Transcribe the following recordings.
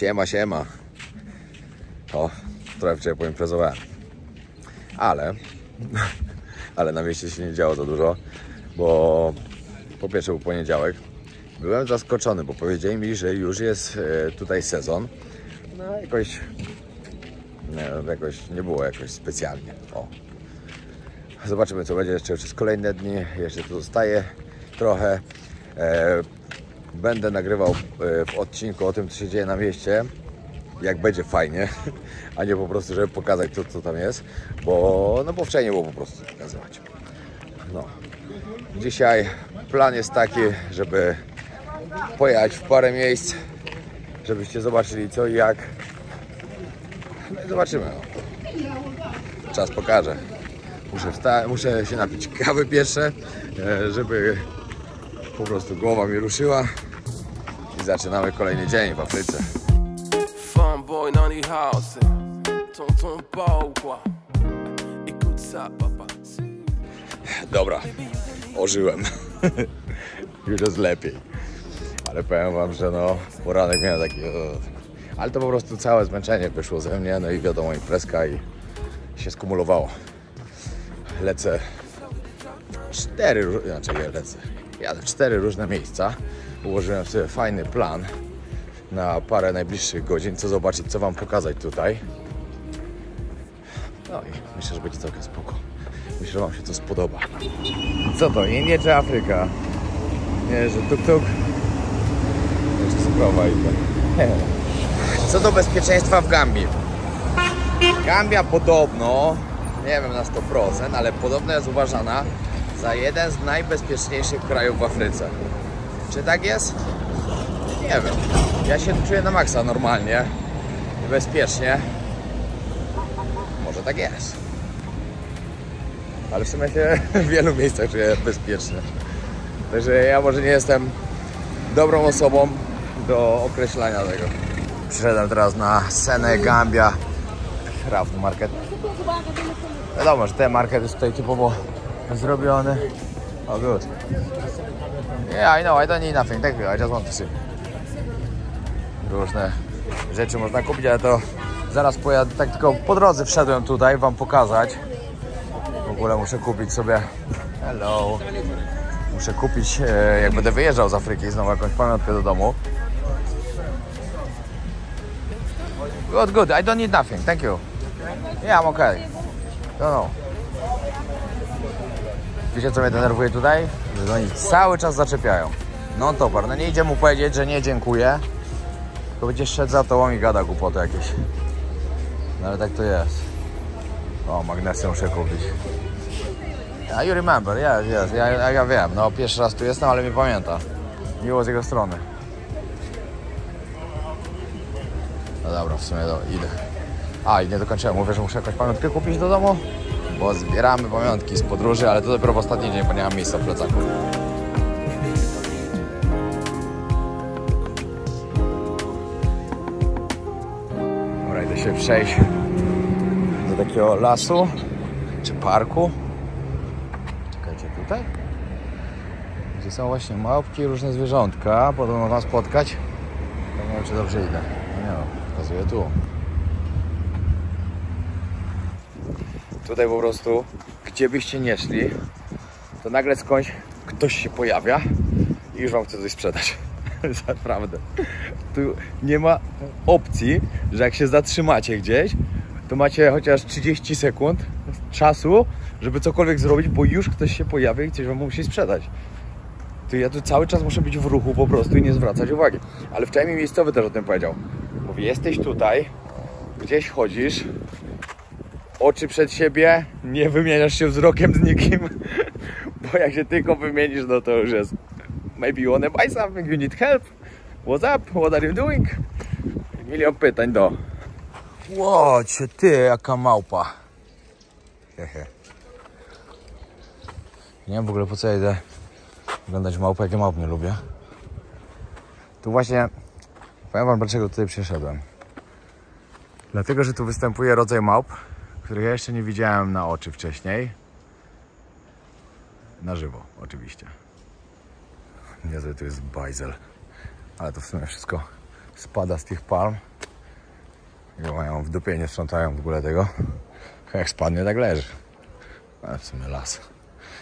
Siema, siema. O, trochę wczoraj poimprezowałem. Ale na mieście się nie działo za dużo, bo po pierwsze był poniedziałek. Byłem zaskoczony, bo powiedzieli mi, że już jest tutaj sezon. No jakoś nie było jakoś specjalnie. O. Zobaczymy, co będzie jeszcze przez kolejne dni. Jeszcze tu zostaje trochę. Będę nagrywał w odcinku o tym, co się dzieje na mieście, jak będzie fajnie, a nie po prostu, żeby pokazać to, co tam jest, bo wczoraj nie było po prostu pokazywać. No. Dzisiaj plan jest taki, żeby pojechać w parę miejsc, żebyście zobaczyli co i jak. No i zobaczymy. No. Czas pokaże. Muszę się napić kawy pierwsze, żeby po prostu głowa mi ruszyła i zaczynamy kolejny dzień w Afryce. Dobra, ożyłem. Już jest lepiej. Ale powiem wam, że poranek miałem taki... Ale to po prostu całe zmęczenie wyszło ze mnie, no i wiadomo, imprezka i się skumulowało. Lecę jadę w 4 różne miejsca. Ułożyłem sobie fajny plan na parę najbliższych godzin, co zobaczyć, co wam pokazać tutaj. No i myślę, że będzie całkiem spoko. Myślę, że wam się to spodoba. Co to? Indie czy Afryka? Nie, że tuk-tuk. Jeszcze sprawa idę. Co do bezpieczeństwa w Gambii. Gambia podobno, nie wiem na 100%, ale podobno jest uważana za jeden z najbezpieczniejszych krajów w Afryce. Czy tak jest? Nie wiem. Ja się czuję na maksa normalnie, bezpiecznie. Może tak jest. Ale w sumie się w wielu miejscach czuję bezpiecznie. Także ja może nie jestem dobrą osobą do określania tego. Przyszedłem teraz na Senegambia Craft Market. Wiadomo, że ten market jest tutaj typowo zrobiony. Oh, good. Yeah, I know, I don't need nothing. Thank you, I just want to see. Różne rzeczy można kupić, ale to zaraz pojadę. Tak tylko po drodze wszedłem tutaj wam pokazać. W ogóle muszę kupić sobie... Hello. Muszę kupić, jak będę wyjeżdżał z Afryki, znowu jakąś pamiątkę do domu. Good, good, I don't need nothing, thank you. Yeah, I'm okay. No. Wiecie, co mnie denerwuje tutaj? Że oni cały czas zaczepiają. No topar, no nie idzie mu powiedzieć, że nie dziękuję. Tylko będzie szedł za tobą i gada głupoty jakieś. No ale tak to jest. O, magnesy muszę kupić. Yeah, you remember, yes, ja wiem. No pierwszy raz tu jestem, ale mnie pamięta. Miło z jego strony. No dobra, w sumie idę. I nie dokończyłem. Mówię, że muszę jakąś pamiątkę kupić do domu, bo zbieramy pamiątki z podróży, ale to dopiero w ostatni dzień, bo nie mam miejsca w plecaku. Dobra, idę się przejść do takiego lasu, czy parku. Czekajcie, tutaj? Gdzie są właśnie małpki, różne zwierzątka. Podobno można spotkać. Nie wiem, czy dobrze idę. No nie, pokazuję tu. Tutaj po prostu, gdzie byście nie szli, to nagle skądś ktoś się pojawia i już wam chce coś sprzedać. Naprawdę. Tu nie ma opcji, że jak się zatrzymacie gdzieś, to macie chociaż 30 sekund czasu, żeby cokolwiek zrobić, bo już ktoś się pojawia i coś wam musi sprzedać. To ja tu cały czas muszę być w ruchu po prostu i nie zwracać uwagi. Ale wczoraj mi miejscowy też o tym powiedział. Mówi, jesteś tutaj, gdzieś chodzisz, oczy przed siebie, nie wymieniasz się wzrokiem z nikim, bo jak się tylko wymienisz, no to już jest maybe you wanna buy something, you need help, what's up, what are you doing? Milion pytań do... Łocie, ty, jaka małpa. Hehe. Nie wiem w ogóle po co ja idę oglądać małpę, jakie małp nie lubię. Tu właśnie, powiem wam dlaczego tutaj przyszedłem. Dlatego, że tu występuje rodzaj małp, których ja jeszcze nie widziałem na oczy wcześniej. Na żywo, oczywiście. Niezły tu jest bajzel. Ale to w sumie wszystko spada z tych palm. I mają w dupie, nie sprzątają w ogóle tego. Jak spadnie, tak leży. Ale w sumie las.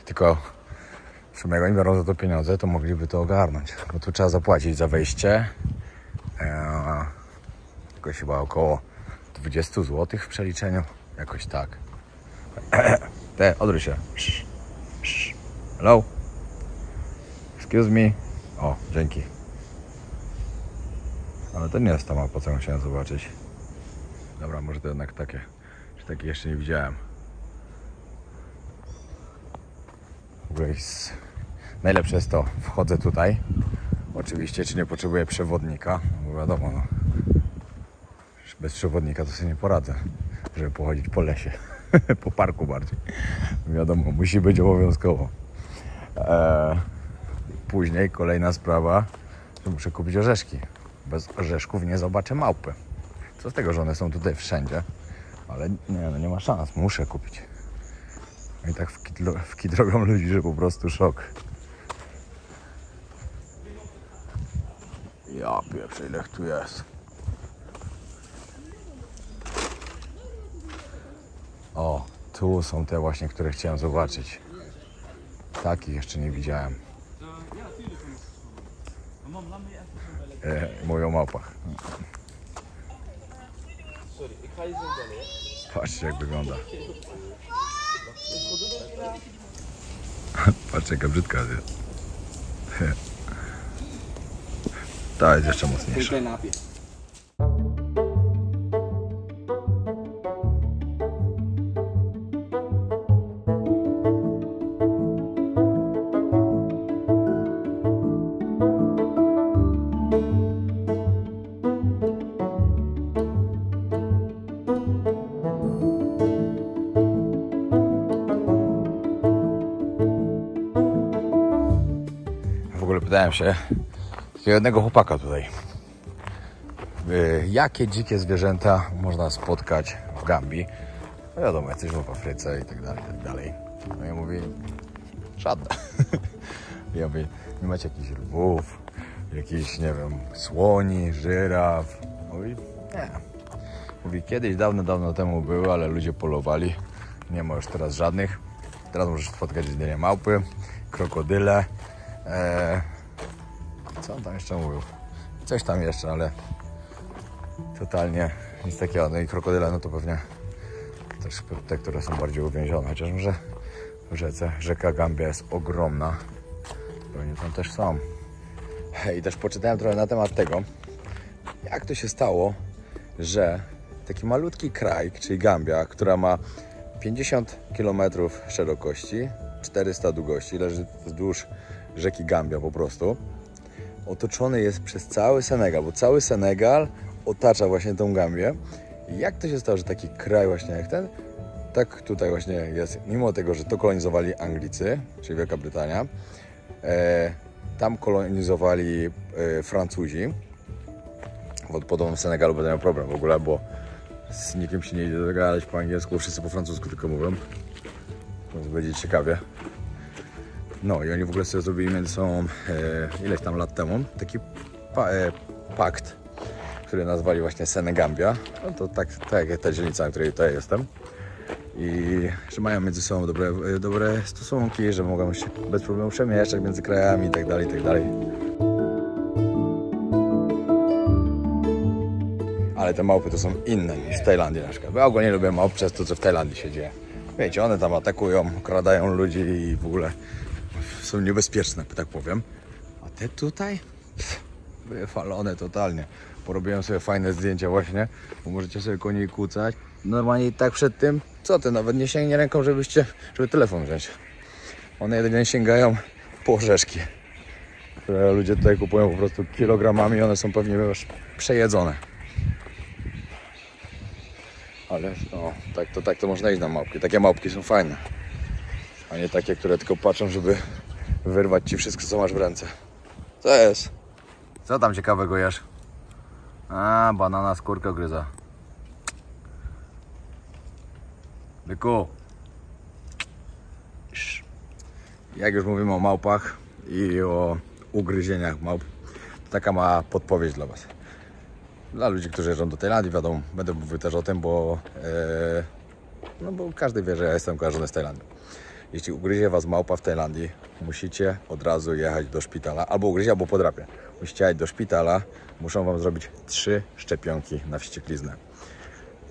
Tylko w sumie jak oni biorą za to pieniądze, to mogliby to ogarnąć. Bo tu trzeba zapłacić za wejście. Jakoś chyba około 20 zł w przeliczeniu. Jakoś tak. Odwróć się. Hello? Excuse me. O, dzięki. Ale to nie jest ta mapa, co chciałem zobaczyć. Dobra, może to jednak takie. Czy takie jeszcze nie widziałem. W ogóle najlepsze jest to, wchodzę tutaj. Oczywiście, czy nie potrzebuję przewodnika? Bo wiadomo, no. Bez przewodnika to sobie nie poradzę, żeby pochodzić po lesie. Po parku bardziej. Wiadomo, musi być obowiązkowo. Później kolejna sprawa, że muszę kupić orzeszki. Bez orzeszków nie zobaczę małpy. Co z tego, że one są tutaj wszędzie, ale nie ma szans, muszę kupić. I tak w kit drogą ludzi, że po prostu szok. Ja pieprzę, ile tu jest. O, tu są te właśnie, które chciałem zobaczyć. Takich jeszcze nie widziałem. Mówię o małpach. Patrzcie, jak wygląda. Patrzcie, jaka brzydka jest. Ta jest jeszcze mocniejsza. W ogóle pytałem się takiego jednego chłopaka tutaj, jakie dzikie zwierzęta można spotkać w Gambii. No wiadomo, jacyś w Afryce i tak dalej, i tak dalej. No ja mówię, żadne. Ja mówię, nie macie jakichś lwów, jakichś, nie wiem, słoni, żyraf. Mówi, nie. Mówi, kiedyś dawno temu były, ale ludzie polowali. Nie ma już teraz żadnych. Teraz możesz spotkać jedynie małpy, krokodyle. Co on tam jeszcze mówił? Coś tam jeszcze, ale totalnie nic takiego. No i krokodyle, no to pewnie też te, które są bardziej uwięzione. Chociaż może w rzece, rzeka Gambia jest ogromna. Pewnie tam też są. I też poczytałem trochę na temat tego, jak to się stało, że taki malutki kraj, czyli Gambia, która ma 50 km szerokości, 400 długości, leży wzdłuż rzeki Gambia po prostu, otoczony jest przez cały Senegal, bo cały Senegal otacza właśnie tą Gambię. I jak to się stało, że taki kraj właśnie jak ten, tak tutaj właśnie jest, mimo tego, że to kolonizowali Anglicy, czyli Wielka Brytania, tam kolonizowali Francuzi. Podobno w Senegalu będą miał problem w ogóle, bo z nikim się nie idzie dogadać po angielsku, wszyscy po francusku tylko mówią. Więc będzie ciekawie. No i oni w ogóle sobie zrobili między sobą ileś tam lat temu taki pakt, który nazwali właśnie Senegambia. No to tak jak ta dzielnica, na której tutaj jestem. I że mają między sobą dobre stosunki, że mogą się bez problemu przemieszczać między krajami i tak dalej, i tak dalej. Ale te małpy to są inne niż w Tajlandii na przykład. Bo ja ogólnie lubię małp przez to, co w Tajlandii się dzieje. Wiecie, one tam atakują, okradają ludzi i w ogóle są niebezpieczne, tak powiem. A te tutaj? Wyfalone totalnie. Porobiłem sobie fajne zdjęcia właśnie, bo możecie sobie koło niej kłócać. Normalnie i tak przed tym, co ty, nawet nie sięgnie ręką, żeby telefon wziąć. One jedynie sięgają po orzeszki, które ludzie tutaj kupują po prostu kilogramami, one są pewnie już przejedzone. Ale no, tak to można iść na małpki. Takie małpki są fajne, a nie takie, które tylko patrzą, żeby wyrwać ci wszystko, co masz w ręce. Co jest? Co tam ciekawego jesz? A, banana skórkę gryza. Byku. Jak już mówimy o małpach i o ugryzieniach małp, to taka mała podpowiedź dla was. Dla ludzi, którzy jeżdżą do Tajlandii, wiadomo, będę mówił też o tym, bo, no bo każdy wie, że ja jestem kojarzony z Tajlandią. Jeśli ugryzie Was małpa w Tajlandii, musicie od razu jechać do szpitala, albo ugryzie, albo podrapie. Musicie jechać do szpitala, muszą Wam zrobić 3 szczepionki na wściekliznę,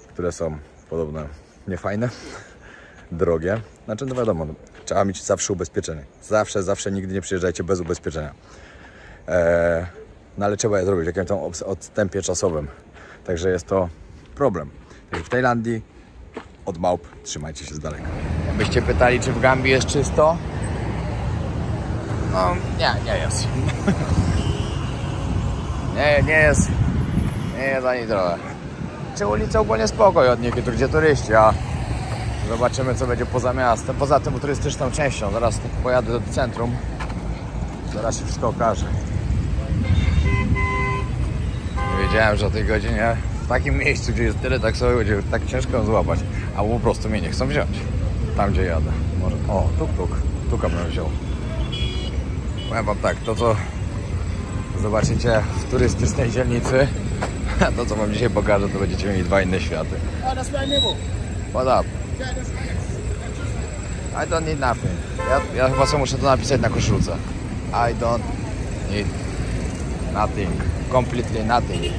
które są podobno niefajne, drogie. Znaczy, no wiadomo, trzeba mieć zawsze ubezpieczenie. Zawsze, nigdy nie przyjeżdżajcie bez ubezpieczenia. No ale trzeba je zrobić w jakimś tam odstępie czasowym. Także jest to problem. Także w Tajlandii od małp trzymajcie się z daleka. Byście pytali, czy w Gambii jest czysto? No, nie jest. nie jest ani trochę. Czy ulica ogólnie spokoj od niekiedy, gdzie turyści, a zobaczymy, co będzie poza miastem. Poza tym turystyczną częścią. Zaraz pojadę do centrum. Zaraz się wszystko okaże. Nie wiedziałem, że o tej godzinie w takim miejscu, gdzie jest tyle taksówek, będzie tak ciężko ją złapać. Albo po prostu mnie nie chcą wziąć. Tam, gdzie jadę. Może... O, tuka bym wziął. Powiem Wam tak, to co zobaczycie w turystycznej dzielnicy, a to co Wam dzisiaj pokażę, to będziecie mieli 2 inne światy. What up? I don't need nothing. Ja chyba sobie muszę to napisać na koszulce. I don't need nothing. Completely nothing.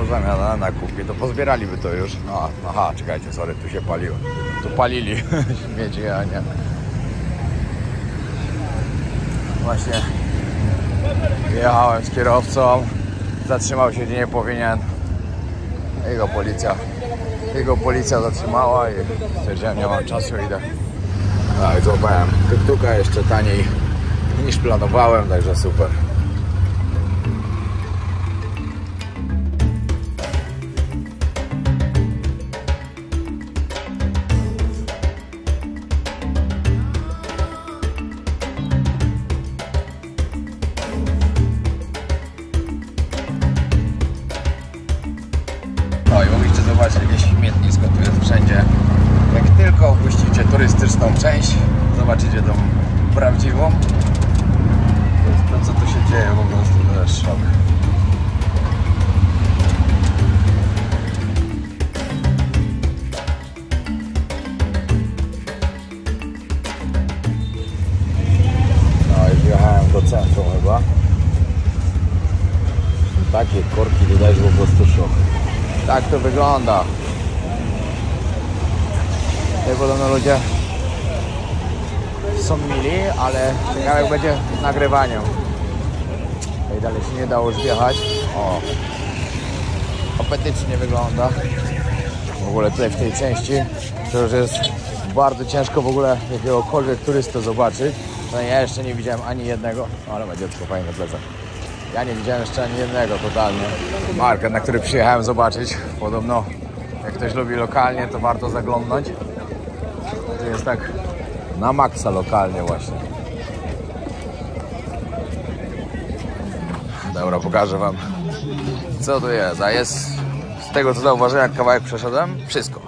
Zamiana na kupie, to pozbieraliby to już. No, aha, czekajcie, sorry, tu się paliło. Tu palili śmieci, a nie. Właśnie jechałem z kierowcą, zatrzymał się gdzie nie powinien. Jego policja zatrzymała i stwierdziłem, nie mam czasu, idę. No i złapałem tuk-tuka jeszcze taniej niż planowałem, także super. No i mogliście zobaczyć jakieś śmietnisko, tu jest wszędzie. Jak tylko opuścicie turystyczną część, zobaczycie tą prawdziwą. To co tu się dzieje, po prostu to jest szok. No i wjechałem do centrum chyba. Takie korki tutaj, że po prostu szok. Tak to wygląda. Tutaj podobno ludzie są mili, ale ciekawe jak będzie z nagrywaniem. Tutaj dalej się nie dało już wjechać. O, apetycznie wygląda. W ogóle tutaj w tej części to już jest bardzo ciężko w ogóle jakiegokolwiek turystę zobaczyć. No ja jeszcze nie widziałem ani jednego, ale ma dziecko fajne plecak. Ja nie widziałem jeszcze ani jednego totalnie. Market, na który przyjechałem zobaczyć. Podobno jak ktoś lubi lokalnie, to warto zaglądnąć. To jest tak na maksa lokalnie właśnie. Dobra, pokażę Wam co to jest. A jest z tego co zauważyłem, jak kawałek przeszedłem, wszystko.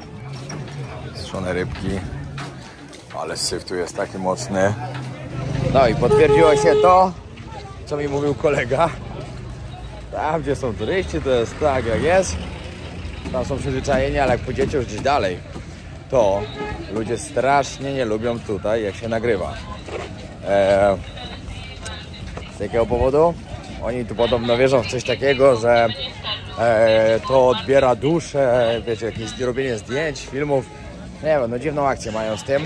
Suszone rybki. Ale syf tu jest taki mocny. No i potwierdziło się to, co mi mówił kolega. Tam gdzie są turyści, to jest tak jak jest. Tam są przyzwyczajeni, ale jak pójdziecie już gdzieś dalej, to ludzie strasznie nie lubią tutaj jak się nagrywa. Z jakiego powodu? Oni tu podobno wierzą w coś takiego, że to odbiera duszę, wiecie, jakieś robienie zdjęć, filmów. Nie wiem, no dziwną akcję mają z tym.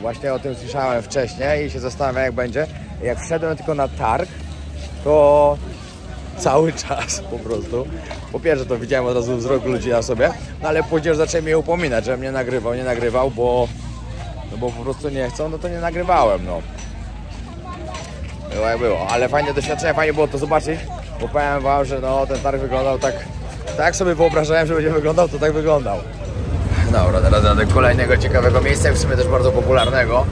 Właśnie o tym słyszałem wcześniej i się zastanawiam jak będzie. Jak wszedłem tylko na targ, to cały czas po prostu. Po pierwsze to widziałem od razu wzrok ludzi na sobie, no ale później już zaczęli mnie upominać, żebym nie nagrywał, bo po prostu nie chcą, no to nie nagrywałem, no. Było jak było, ale fajne doświadczenie, fajnie było to zobaczyć, bo powiem Wam, że no ten targ wyglądał tak jak sobie wyobrażałem, że będzie wyglądał, to tak wyglądał. Dobra, teraz do kolejnego ciekawego miejsca, w sumie też bardzo popularnego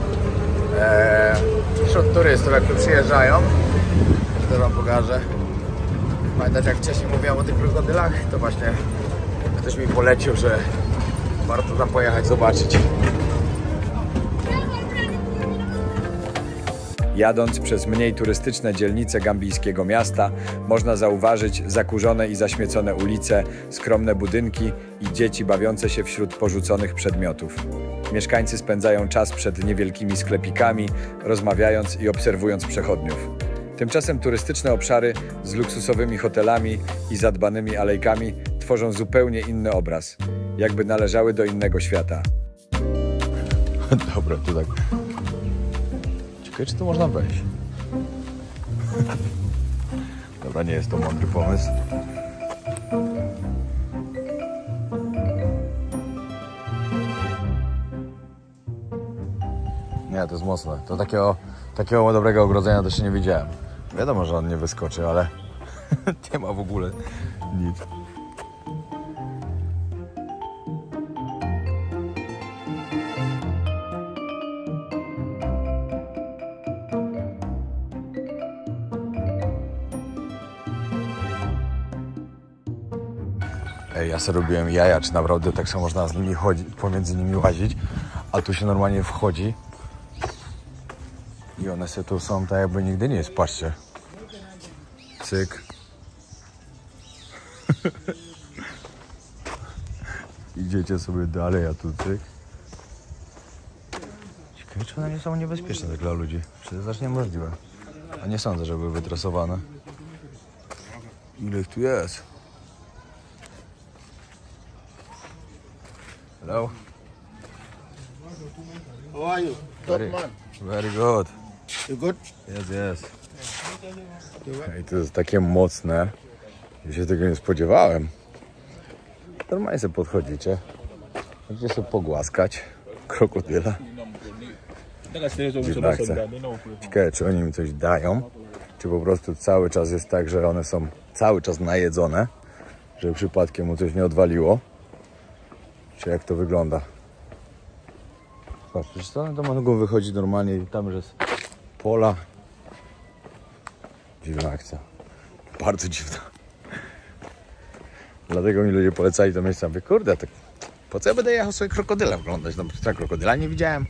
wśród turystów, jak tu przyjeżdżają. To Wam pokażę. Pamiętacie, jak wcześniej mówiłem o tych krokodylach, to właśnie ktoś mi polecił, że warto tam pojechać zobaczyć. Jadąc przez mniej turystyczne dzielnice gambijskiego miasta, można zauważyć zakurzone i zaśmiecone ulice, skromne budynki i dzieci bawiące się wśród porzuconych przedmiotów. Mieszkańcy spędzają czas przed niewielkimi sklepikami, rozmawiając i obserwując przechodniów. Tymczasem turystyczne obszary z luksusowymi hotelami i zadbanymi alejkami tworzą zupełnie inny obraz, jakby należały do innego świata. Dobra, to tak. Ciekawe, czy tu można wejść. Dobra, nie jest to mądry pomysł. Nie, to jest mocne. To takiego dobrego ogrodzenia też się nie widziałem. Wiadomo, że on nie wyskoczy, ale nie ma w ogóle nic. Ej, ja sobie robiłem jaja, czy naprawdę tak samo można z nimi chodzić, pomiędzy nimi łazić, a tu się normalnie wchodzi i one sobie tu są tak jakby nigdy nie jest, patrzcie. Cyk. Idziecie sobie dalej, a tu cyk. Ciekawe, czy one nie są niebezpieczne tak dla ludzi. Przecież to niemożliwe. A nie sądzę, że były wytresowane. Ile ich tu jest? Hello. How are you? Top man. Very good. You good? Yes. I to jest takie mocne. Ja się tego nie spodziewałem. Normalnie sobie podchodzicie. Możecie sobie pogłaskać krokodyla. Dziwna akcja. Ciekawe, czy oni mi coś dają, czy po prostu cały czas jest tak, że one są cały czas najedzone, żeby przypadkiem mu coś nie odwaliło. Czy jak to wygląda? Patrz, przecież to mogą wychodzić normalnie i tam już jest pola. Dziwna akcja. Bardzo dziwna. Dlatego mi ludzie polecali to miejsce. Mówię, kurde, tak po co ja będę jechał sobie krokodyla oglądać? No przecież krokodyla nie widziałem.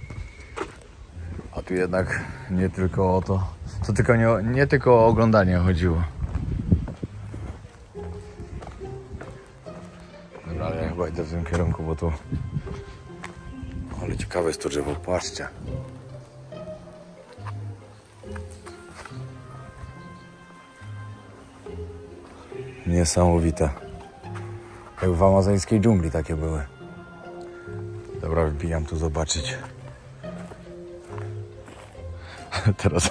A tu jednak nie tylko o to. To tylko nie tylko o oglądanie chodziło. Dobra, ale ja chyba idę w tym kierunku, bo tu... Ale ciekawe jest to drzewo, patrzcie. Niesamowite. Jak w amazońskiej dżungli takie były. Dobra, wbijam tu zobaczyć. Teraz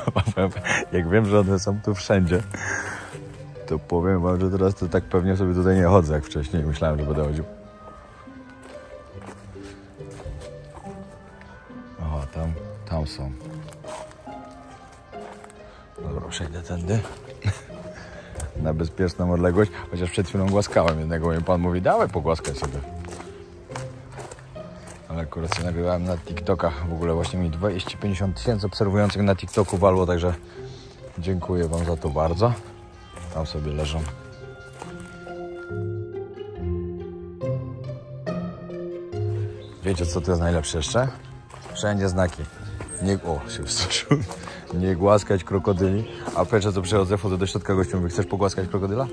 jak wiem, że one są tu wszędzie, to powiem wam, że teraz to tak pewnie sobie tutaj nie chodzę jak wcześniej. Myślałem, że będę chodził. O, tam są. Dobra, przejdę tędy. Na bezpieczną odległość, chociaż przed chwilą głaskałem jednego, i pan mówi, dawaj pogłaskaj sobie. Ale akurat się nagrywałem na TikTokach, w ogóle właśnie mi 250 000 obserwujących na TikToku walło, także dziękuję wam za to bardzo. Tam sobie leżą. Wiecie, co to jest najlepsze jeszcze? Wszędzie znaki. Się wstraszyłem. Nie głaskać krokodyli. A pierwsze co przychodzę, wchodzę do środka, gościu mówi, chcesz pogłaskać krokodyla?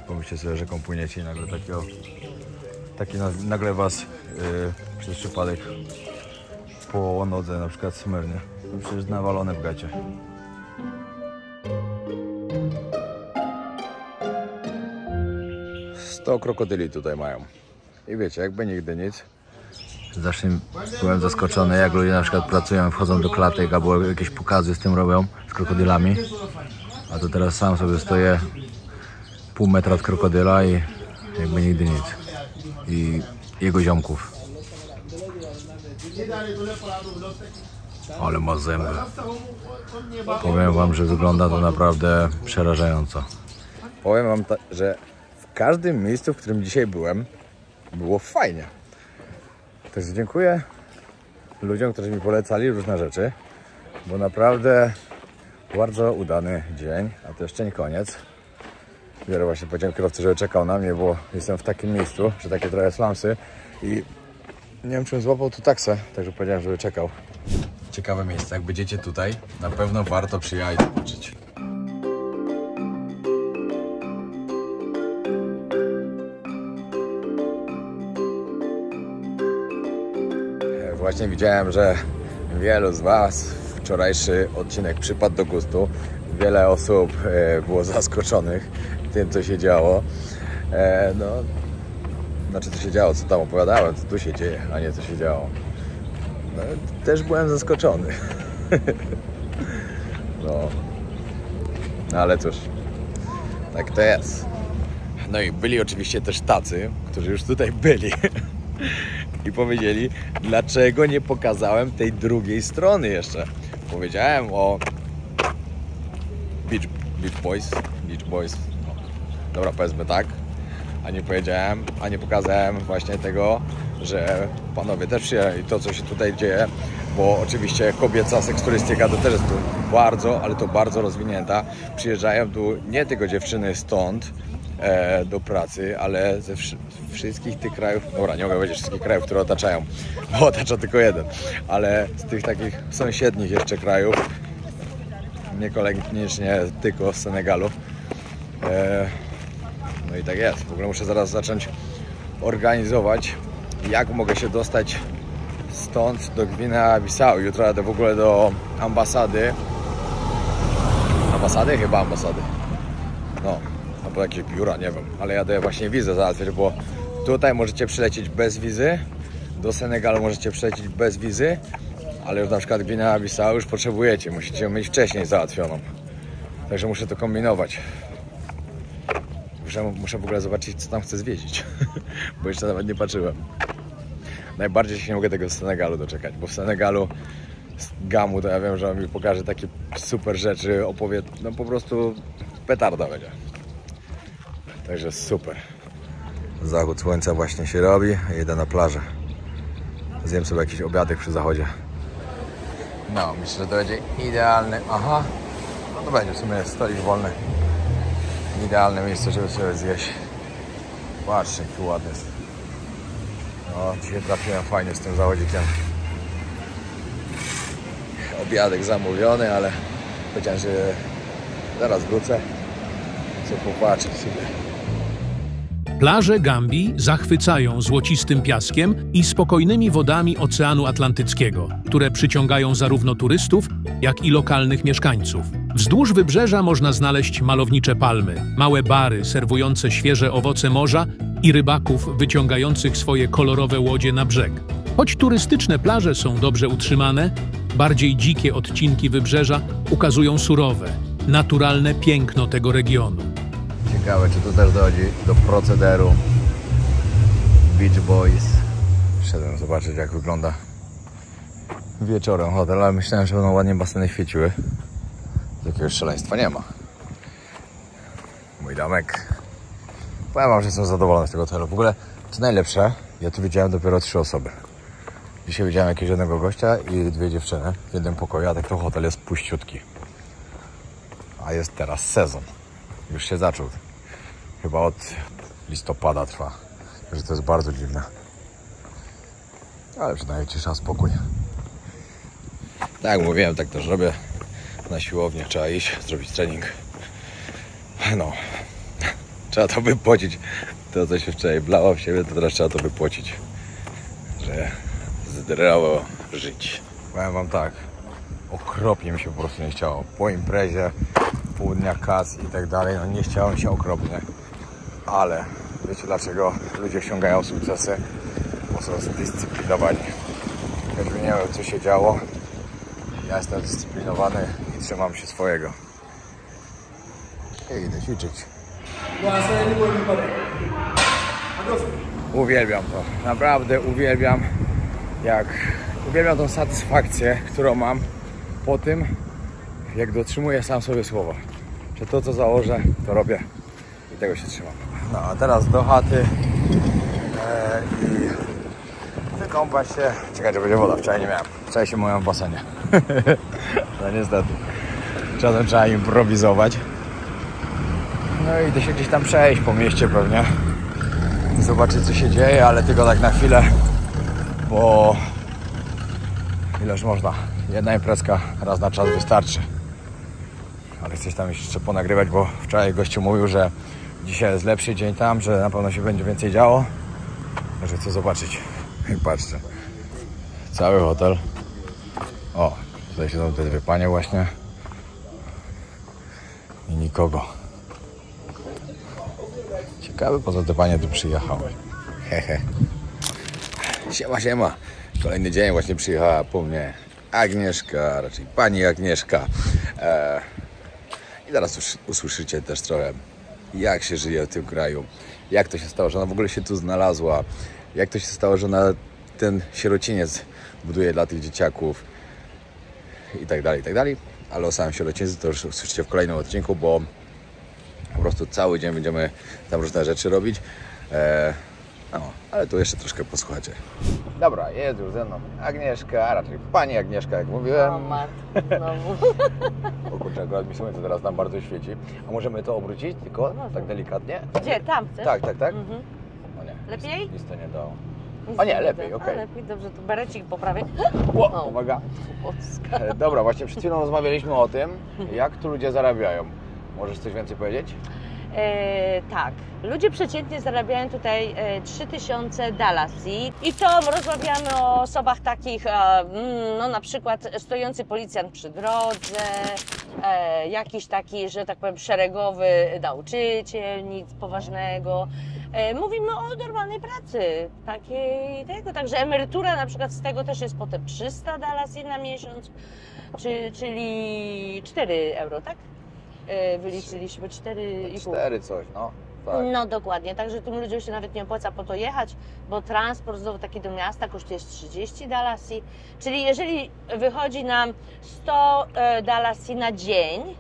Pomyślcie sobie, że płyniecie i nagle nagle was przez przypadek po nodze na przykład smyrnie. No przecież nawalone w gacie. To krokodyli tutaj mają. I wiecie, jakby nigdy nic. Zawsze byłem zaskoczony, jak ludzie na przykład pracują, wchodzą do klatek, albo jakieś pokazy z tym robią, z krokodylami. A to teraz sam sobie stoję pół metra od krokodyla i jakby nigdy nic. I jego ziomków. Ale ma zęby. Powiem wam, że wygląda to naprawdę przerażająco. Powiem wam, że w każdym miejscu, w którym dzisiaj byłem, było fajnie. Także dziękuję ludziom, którzy mi polecali różne rzeczy, bo naprawdę bardzo udany dzień, a to jeszcze nie koniec. Biorę właśnie powiedziałem kierowcy, żeby czekał na mnie, bo jestem w takim miejscu, że takie trochę slumsy i Nie wiem, czy on złapał tu taksę, także powiedziałem, żeby czekał. Ciekawe miejsce, jak będziecie tutaj, na pewno warto przyjechać zobaczyć. Właśnie widziałem, że wielu z Was wczorajszy odcinek przypadł do gustu. Wiele osób było zaskoczonych tym, co się działo. No, znaczy, co się działo, co tam opowiadałem, co tu się dzieje, a nie co się działo. No, też byłem zaskoczony. No, ale cóż, tak to jest. No i byli oczywiście też tacy, którzy już tutaj byli i powiedzieli, dlaczego nie pokazałem tej drugiej strony jeszcze. Powiedziałem o Beach Boys, no. Dobra, powiedzmy tak, a nie pokazałem właśnie tego, że panowie też przyjechali, to co się tutaj dzieje, bo oczywiście kobieca seksturystyka to też jest tu bardzo, ale to bardzo rozwinięta. Przyjeżdżają tu nie tylko dziewczyny stąd do pracy, ale ze wszystkich tych krajów, dobra, nie mogę powiedzieć wszystkich krajów, które otaczają, bo otacza tylko jeden, ale z tych takich sąsiednich jeszcze krajów, niekoniecznie tylko z Senegalu. No i tak jest. W ogóle muszę zaraz zacząć organizować, jak mogę się dostać stąd do Gwinea-Bissau. Jutro jadę w ogóle do ambasady. Chyba ambasady. No, albo jakieś biura, nie wiem. Ale jadę właśnie wizę załatwić, bo tutaj możecie przylecieć bez wizy. Do Senegalu możecie przylecieć bez wizy. Ale już na przykład Gwinea-Bissau już potrzebujecie. Musicie ją mieć wcześniej załatwioną. Także muszę to kombinować. Muszę w ogóle zobaczyć, co tam chcę zwiedzić, bo jeszcze nawet nie patrzyłem. Najbardziej się nie mogę tego w Senegalu doczekać, bo w Senegalu z Gamu to ja wiem, że on mi pokaże takie super rzeczy, opowie, no po prostu petarda będzie. Także super. Zachód słońca właśnie się robi, jedę na plażę. Zjem sobie jakiś obiadek przy zachodzie. No, myślę, że to będzie idealny. Aha, no to będzie w sumie stolik wolny. Idealne miejsce, żeby sobie zjeść. Patrzcie, jak tu ładny jest. No, dzisiaj trafiłem fajnie z tym zachodzikiem. Obiadek zamówiony, ale powiedziałem, że zaraz wrócę. Chcę popatrzeć sobie. Plaże Gambii zachwycają złocistym piaskiem i spokojnymi wodami Oceanu Atlantyckiego, które przyciągają zarówno turystów, jak i lokalnych mieszkańców. Wzdłuż wybrzeża można znaleźć malownicze palmy, małe bary serwujące świeże owoce morza i rybaków wyciągających swoje kolorowe łodzie na brzeg. Choć turystyczne plaże są dobrze utrzymane, bardziej dzikie odcinki wybrzeża ukazują surowe, naturalne piękno tego regionu. Ciekawe, czy tu też dochodzi do procederu Beach Boys. Wszedłem zobaczyć, jak wygląda wieczorem hotel, ale myślałem, że będą ładnie baseny świeciły. Jakiegoś szaleństwa nie ma. Mój domek. Powiem wam, że jestem zadowolony z tego hotelu. W ogóle, co najlepsze, ja tu widziałem dopiero 3 osoby. Dzisiaj widziałem jakiegoś jednego gościa i 2 dziewczyny w jednym pokoju, a tak to hotel jest puściutki. A jest teraz sezon. Już się zaczął. Chyba od listopada trwa. Także to jest bardzo dziwne. Ale przynajmniej cisza, spokój. Tak jak mówiłem, tak też robię. Na siłownię trzeba iść, zrobić trening. No. Trzeba to wypocić. To, co się wczoraj blało w siebie, to teraz trzeba to wypocić. Że zdrowo żyć. Powiem wam tak. Okropnie mi się po prostu nie chciało. Po imprezie, pół dnia kas i tak dalej, no nie chciało mi się okropnie. Ale wiecie dlaczego ludzie osiągają sukcesy? Bo są zdyscyplinowani. Choćby nie wiem, co się działo, ja jestem zdyscyplinowany i trzymam się swojego. I idę ćwiczyć. Uwielbiam to. Naprawdę uwielbiam. Uwielbiam tą satysfakcję, którą mam po tym, jak dotrzymuję sam sobie słowa. Że to, co założę, to robię i tego się trzymam. No a teraz do chaty i wykąpać się. Czekajcie, będzie woda. Wczoraj nie miałem. Wczoraj się myłem w basenie. No niestety. Czasem trzeba improwizować. No i idę się gdzieś tam przejść po mieście pewnie. Zobaczyć, co się dzieje, ale tylko tak na chwilę. bo ileż można. Jedna imprezka raz na czas wystarczy. Ale chcę tam jeszcze ponagrywać, bo wczoraj gościu mówił, że dzisiaj jest lepszy dzień tam, że na pewno się będzie więcej działo. Może chcę zobaczyć. I patrzcie. Cały hotel. O, tutaj siedzą te dwie panie właśnie. I nikogo. Ciekawe, po co te panie tu przyjechały. Hehe. Siema, siema. Kolejny dzień właśnie przyjechała po mnie Agnieszka, raczej pani Agnieszka. I zaraz usłyszycie też trochę, jak się żyje w tym kraju. Jak to się stało, że ona w ogóle się tu znalazła. Jak to się stało, że ona ten sierociniec buduje dla tych dzieciaków. I tak dalej, i tak dalej. Ale o samym sierocińcu to już usłyszycie w kolejnym odcinku, bo po prostu cały dzień będziemy tam różne rzeczy robić. No, ale tu jeszcze troszkę posłuchacie. Dobra, jest już ze mną Agnieszka, a raczej pani Agnieszka, jak mówiłem. O matko, znowu. O kurczę, akurat mi słońce teraz tam bardzo świeci. A możemy to obrócić tylko tak delikatnie? Gdzie? Tam chcesz? Tak, tak, tak. Mhm. O nie, Lepiej? Nic to nie dało. Nic O nie, nie lepiej, widzę. okej. A, lepiej, dobrze, to berecik poprawię. O, uwaga. Polska. Dobra, właśnie przed chwilą rozmawialiśmy o tym, jak tu ludzie zarabiają. Możesz coś więcej powiedzieć? Tak, ludzie przeciętnie zarabiają tutaj 3000 dalasji i to rozmawiamy o osobach takich, no na przykład stojący policjant przy drodze, jakiś taki, że tak powiem, szeregowy nauczyciel, nic poważnego. Mówimy o normalnej pracy, takiej tego, także emerytura na przykład z tego też jest potem 300 dalasji na miesiąc, czyli 4 euro, tak? Wyliczyliśmy 4,5. 4 coś, no. Tak. No dokładnie, także tym ludziom się nawet nie opłaca po to jechać, bo transport znowu taki do miasta kosztuje 30 dalasji, czyli jeżeli wychodzi nam 100 dalasji na dzień,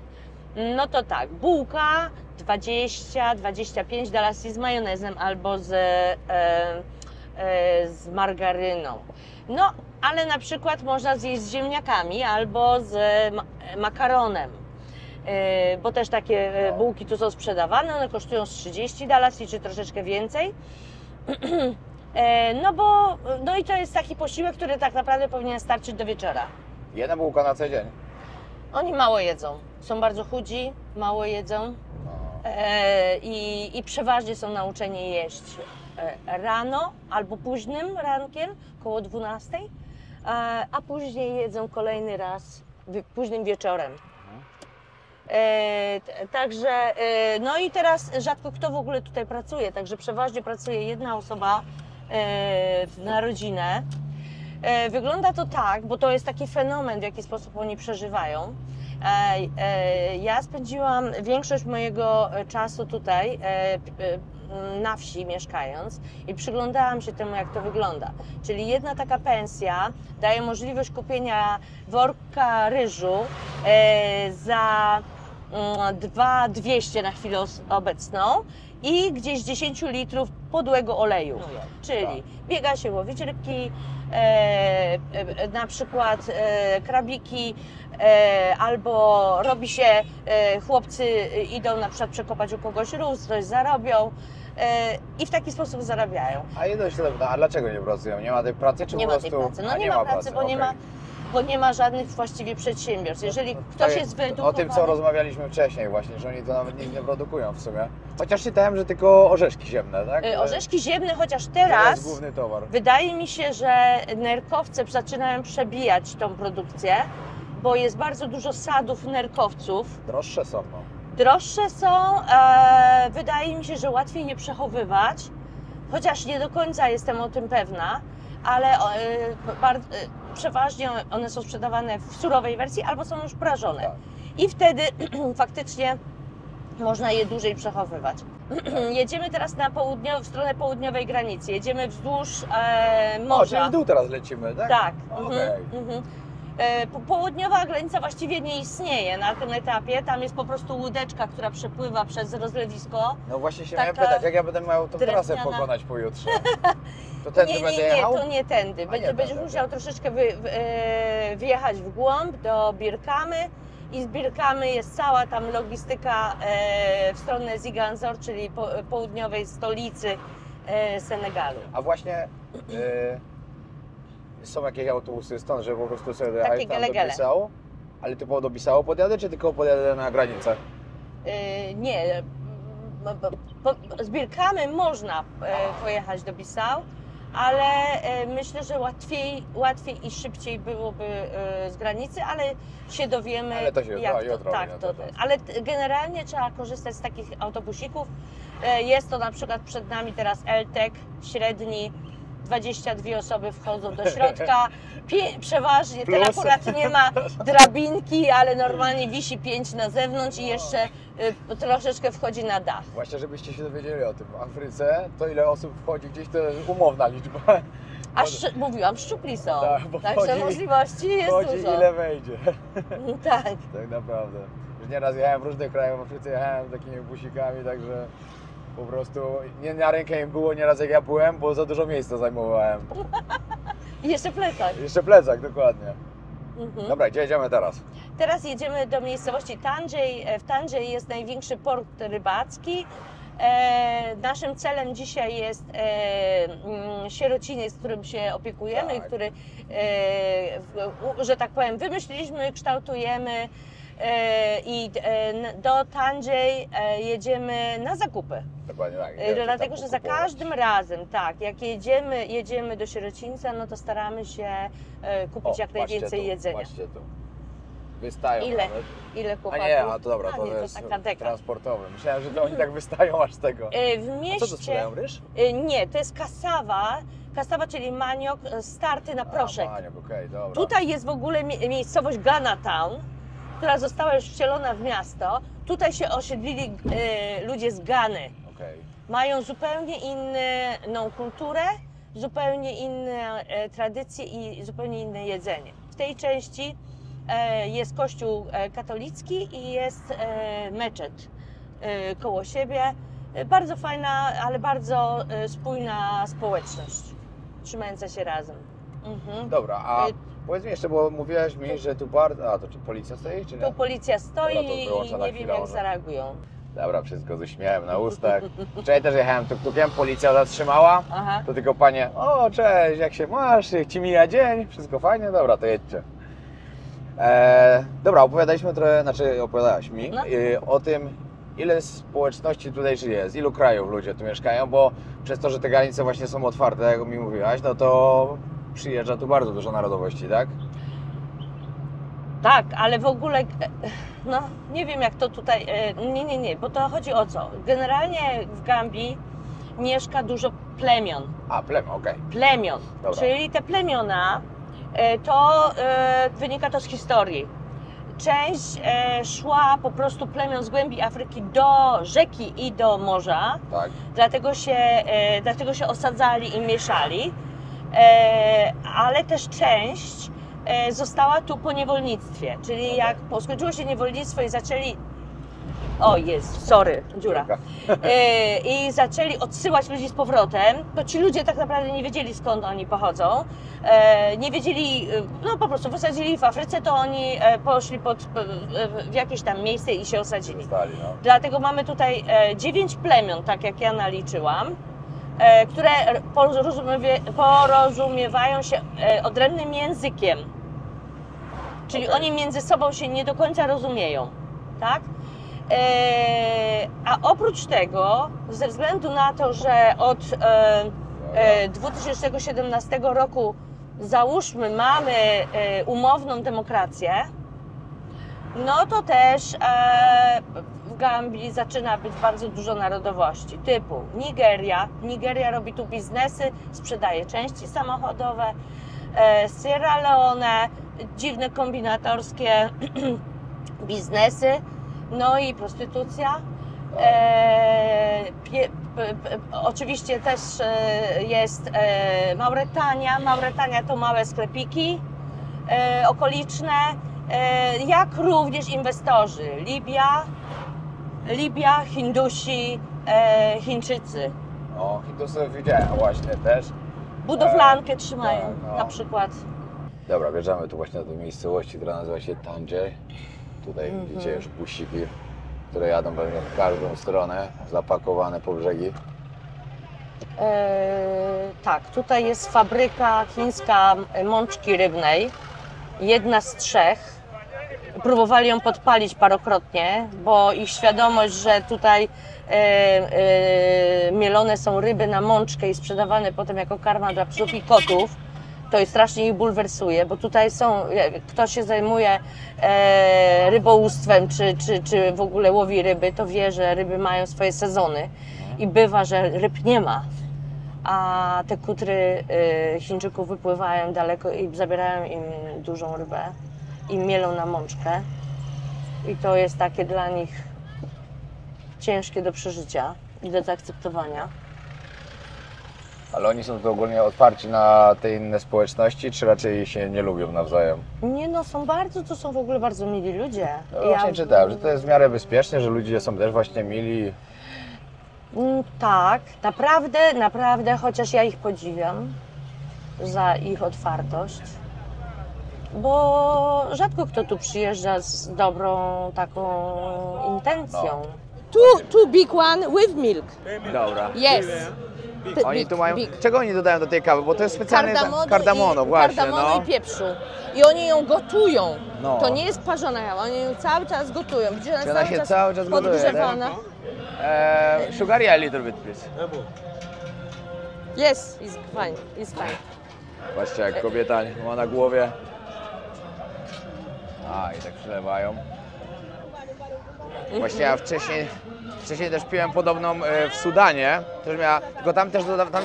no to tak, bułka 20-25 dalasji z majonezem albo z margaryną. No, ale na przykład można zjeść z ziemniakami albo z makaronem. Bo też takie bułki tu są sprzedawane, one kosztują z 30 dalasji czy troszeczkę więcej. No i to jest taki posiłek, który tak naprawdę powinien starczyć do wieczora. Jedna bułka na cały dzień. Oni mało jedzą, są bardzo chudzi, mało jedzą i przeważnie są nauczeni jeść rano albo późnym rankiem, koło 12, a później jedzą kolejny raz późnym wieczorem. Także, no i teraz rzadko kto w ogóle tutaj pracuje, także przeważnie pracuje jedna osoba na rodzinę. Wygląda to tak, bo to jest taki fenomen, w jaki sposób oni przeżywają. Ja spędziłam większość mojego czasu tutaj, na wsi mieszkając i przyglądałam się temu, jak to wygląda. Czyli jedna taka pensja daje możliwość kupienia worka ryżu za 2200 na chwilę obecną i gdzieś 10 litrów podłego oleju. Czyli biega się łowić rybki, na przykład krabiki, albo robi się, chłopcy idą na przykład przekopać u kogoś rów, coś zarobią i w taki sposób zarabiają. A jedno a dlaczego nie pracują? Nie ma tej pracy, czy nie po ma prostu... tej pracy. No nie ma pracy, bo nie ma żadnych właściwie przedsiębiorstw. Jeżeli ktoś jest wyedukowany... O tym, co rozmawialiśmy wcześniej właśnie, że oni to nawet nic nie produkują w sumie. Chociaż czytałem, że tylko orzeszki ziemne, tak? Orzeszki ziemne, chociaż To teraz jest główny towar. wydaje mi się, że nerkowce zaczynają przebijać tą produkcję, bo jest bardzo dużo sadów nerkowców. Droższe są, no. Droższe są, wydaje mi się, że łatwiej je przechowywać, chociaż nie do końca jestem o tym pewna, ale przeważnie one są sprzedawane w surowej wersji albo są już prażone. Tak. I wtedy faktycznie można je dłużej przechowywać. Jedziemy teraz w stronę południowej granicy, jedziemy wzdłuż morza. O, czyli w dół teraz lecimy, tak? Tak. Okej. Południowa granica właściwie nie istnieje na tym etapie. Tam jest po prostu łódeczka, która przepływa przez rozlewisko. No właśnie się Taka miałem pytać, jak ja będę miał tą trasę drewniana- pokonać pojutrze? To tędy będę Nie, jechał? to nie tędy. nie Będziesz tędy, musiał troszeczkę wjechać w głąb do Birkamy i z Birkamy jest cała tam logistyka w stronę Ziguinchor, czyli południowej stolicy Senegalu. A właśnie są jakieś autobusy stąd, że po prostu sobie dojechać tam do gele-gele. Bissau? Ale typowo do Bissau podjadę, czy tylko podjadę na granicę? Nie, z Birkamy można pojechać do Bissau, ale myślę, że łatwiej i szybciej byłoby z granicy, ale się dowiemy, Ale to się jak jutro, tak, ale generalnie trzeba korzystać z takich autobusików. Jest to na przykład przed nami teraz LTEC średni, 22 osoby wchodzą do środka, przeważnie, ten akurat nie ma drabinki, ale normalnie wisi 5 na zewnątrz i jeszcze troszeczkę wchodzi na dach. Właśnie, żebyście się dowiedzieli o tym. W Afryce to ile osób wchodzi gdzieś, to jest umowna liczba. Mówiłam, szczupli są, Tak, bo także wchodzi- możliwości jest Wchodzi dużo. ile wejdzie. Tak. Tak naprawdę. Już nieraz jechałem w różnych krajach w Afryce, jechałem takimi busikami, także po prostu nie na rękę im było nieraz jak ja byłem, bo za dużo miejsca zajmowałem. I jeszcze plecak. Jeszcze plecak, dokładnie. Mhm. Dobra, gdzie jedziemy teraz? Teraz jedziemy do miejscowości Tangier. W Tangier jest największy port rybacki. Naszym celem dzisiaj jest sierociniec, którym się opiekujemy, Tak. który, że tak powiem, wymyśliliśmy, kształtujemy i do Tangier jedziemy na zakupy. Dokładnie tak. Dlatego, że za każdym razem, tak, jak jedziemy do sierocińca, no to staramy się kupić jak najwięcej jedzenia. Patrzcie tu. Wystają Ile? nawet. Ile A chłopaków? nie, a to dobra, to nie, jest taka deka. transportowy. Myślałem, że to oni tak wystają aż z tego. W A mieście... co to sprzedają, ryż? Nie, to jest kasawa, czyli maniok starty na proszek. A, maniok, okej, dobra. Tutaj jest w ogóle miejscowość Ghana Town, która została już wcielona w miasto. Tutaj się osiedlili ludzie z Gany. Okej. Mają zupełnie inną kulturę, zupełnie inne tradycje i zupełnie inne jedzenie. W tej części jest kościół katolicki i jest meczet koło siebie. Bardzo fajna, ale bardzo spójna społeczność, trzymająca się razem. Mhm. Dobra, a powiedz mi jeszcze, bo mówiłaś mi, że tu to czy policja stoi, czy nie? Tu policja stoi Dobra, to wyłączę i na nie wiem chwilę jak może. zareagują. Dobra, wszystko z uśmiechem na ustach. Wczoraj też jechałem tuk-tukiem, policja zatrzymała. Aha. To tylko panie, o cześć, jak się masz, jak ci mija dzień, wszystko fajnie? Dobra, to jedźcie. Dobra, opowiadałaś mi No. o tym, ile społeczności tutaj żyje, z ilu krajów ludzie tu mieszkają, bo przez to, że te granice właśnie są otwarte, jak mi mówiłaś, no to przyjeżdża tu bardzo dużo narodowości, tak? Tak, ale w ogóle, no nie wiem jak to tutaj, nie, bo to chodzi o co? Generalnie w Gambii mieszka dużo plemion. A, plemię, okej. Plemion, Dobra. czyli te plemiona, to wynika to z historii. Część szła po prostu plemion z głębi Afryki do rzeki i do morza, Tak. dlatego się osadzali i mieszali, ale też część została tu po niewolnictwie, czyli jak skończyło się niewolnictwo i zaczęli, o jest, sorry, dziura, i zaczęli odsyłać ludzi z powrotem, to ci ludzie tak naprawdę nie wiedzieli skąd oni pochodzą, nie wiedzieli, no po prostu wysadzili w Afryce, to oni poszli w jakieś tam miejsce i się osadzili. Zostali, no. Dlatego mamy tutaj 9 plemion, tak jak ja naliczyłam, które porozumiewają się odrębnym językiem. Czyli Okej. oni między sobą się nie do końca rozumieją, tak? A oprócz tego, ze względu na to, że od 2017 roku, załóżmy, mamy umowną demokrację, no to też w Gambii zaczyna być bardzo dużo narodowości, typu Nigeria robi tu biznesy, sprzedaje części samochodowe, Sierra Leone, dziwne kombinatorskie biznesy, no i prostytucja. Oczywiście też jest Mauretania to małe sklepiki okoliczne, jak również inwestorzy, Libia, Hindusi, Chińczycy. O, Hindusów widziałem właśnie też. Budowlankę trzymają tak, no. na przykład. Dobra, wjeżdżamy tu właśnie do tej miejscowości, która nazywa się Tangier. Tutaj widzicie już busiki, które jadą pewnie w każdą stronę, zapakowane po brzegi. Tak, tutaj jest fabryka chińska mączki rybnej, jedna z 3. Próbowali ją podpalić parokrotnie, bo ich świadomość, że tutaj mielone są ryby na mączkę i sprzedawane potem jako karma dla psów i kotów, to i strasznie ich bulwersuje, bo tutaj są, kto się zajmuje rybołówstwem czy w ogóle łowi ryby, to wie, że ryby mają swoje sezony i bywa, że ryb nie ma, a te kutry Chińczyków wypływają daleko i zabierają im dużą rybę i mielą na mączkę i to jest takie dla nich ciężkie do przeżycia i do zaakceptowania. Ale oni są tu ogólnie otwarci na te inne społeczności, czy raczej się nie lubią nawzajem? Nie no, to są w ogóle bardzo mili ludzie. No właśnie czytałem, że to jest w miarę bezpieczne, że ludzie są też właśnie mili. Tak, naprawdę, chociaż ja ich podziwiam za ich otwartość, bo rzadko kto tu przyjeżdża z dobrą taką intencją. Two big one with milk. Dobra. Yes. Oni tu mają... Czego oni dodają do tej kawy? Bo to jest specjalny kardamonu, i, właśnie. Kardamonu i pieprzu. I oni ją gotują. No. To nie jest parzona kawa, oni ją cały czas gotują. Widzicie, Czy ona się cały czas gotuje, podgrzewana. Sugar, yeah, a little bit, please. Yes, it's fine, it's fine. Patrzcie, jak kobieta ma na głowie. A, i tak przelewają. Właśnie ja wcześniej też piłem podobną w Sudanie, tylko tam też tam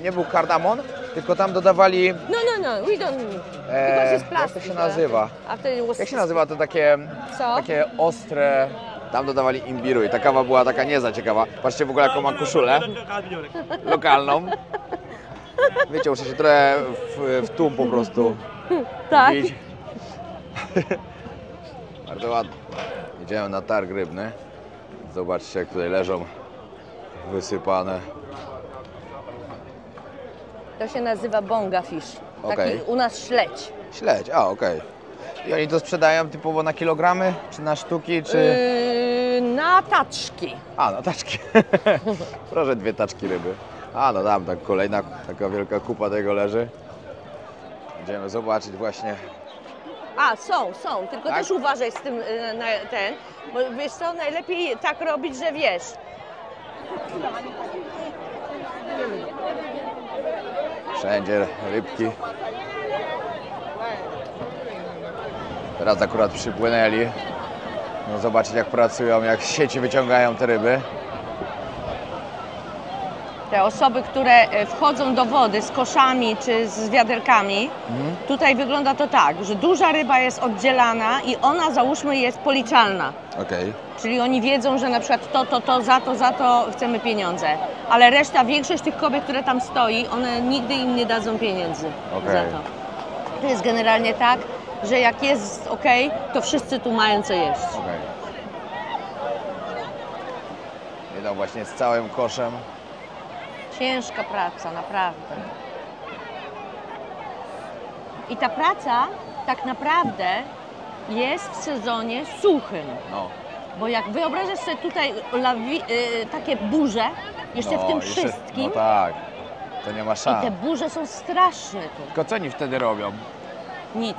nie był kardamon, tylko tam dodawali... No, we don't need. Because it's plastic. Jak to się nazywa? Jak się nazywa to takie ostre... Tam dodawali imbiru i ta kawa była taka nie za ciekawa. Patrzcie w ogóle jaką ma koszulę lokalną. Wiecie, muszę się trochę w tłum po prostu Tak. bić. Bardzo ładnie. Idziemy na targ rybny. Zobaczcie, jak tutaj leżą wysypane. To się nazywa bonga fish. Taki Okej. u nas śledź. Śledź, okej. I oni to sprzedają typowo na kilogramy, czy na sztuki, czy... Na taczki. A, na taczki. Proszę 2 taczki ryby. A, no tam, tak kolejna taka wielka kupa tego leży. Idziemy zobaczyć właśnie. A, są, tylko Tak? też uważaj z tym na ten, bo wiesz co, najlepiej tak robić, że wiesz. Wszędzie rybki. Teraz akurat przypłynęli. No zobaczyć jak pracują, jak z sieci wyciągają te ryby. Te osoby, które wchodzą do wody z koszami czy z wiaderkami, tutaj wygląda to tak, że duża ryba jest oddzielana i ona, załóżmy, jest policzalna. Okej. Czyli oni wiedzą, że na przykład za to chcemy pieniądze. Ale reszta, większość tych kobiet, które tam stoi, one nigdy im nie dadzą pieniędzy Okej. za to. To jest generalnie tak, że jak jest ok, to wszyscy tu mają co jeść. Okej. Idą właśnie z całym koszem. Ciężka praca, naprawdę. I ta praca tak naprawdę jest w sezonie suchym. No. Bo jak wyobrażasz sobie tutaj takie burze, jeszcze w tym jeszcze- wszystkim, No tak, to nie ma i szans. te burze są straszne tu. Tylko co oni wtedy robią? Nic.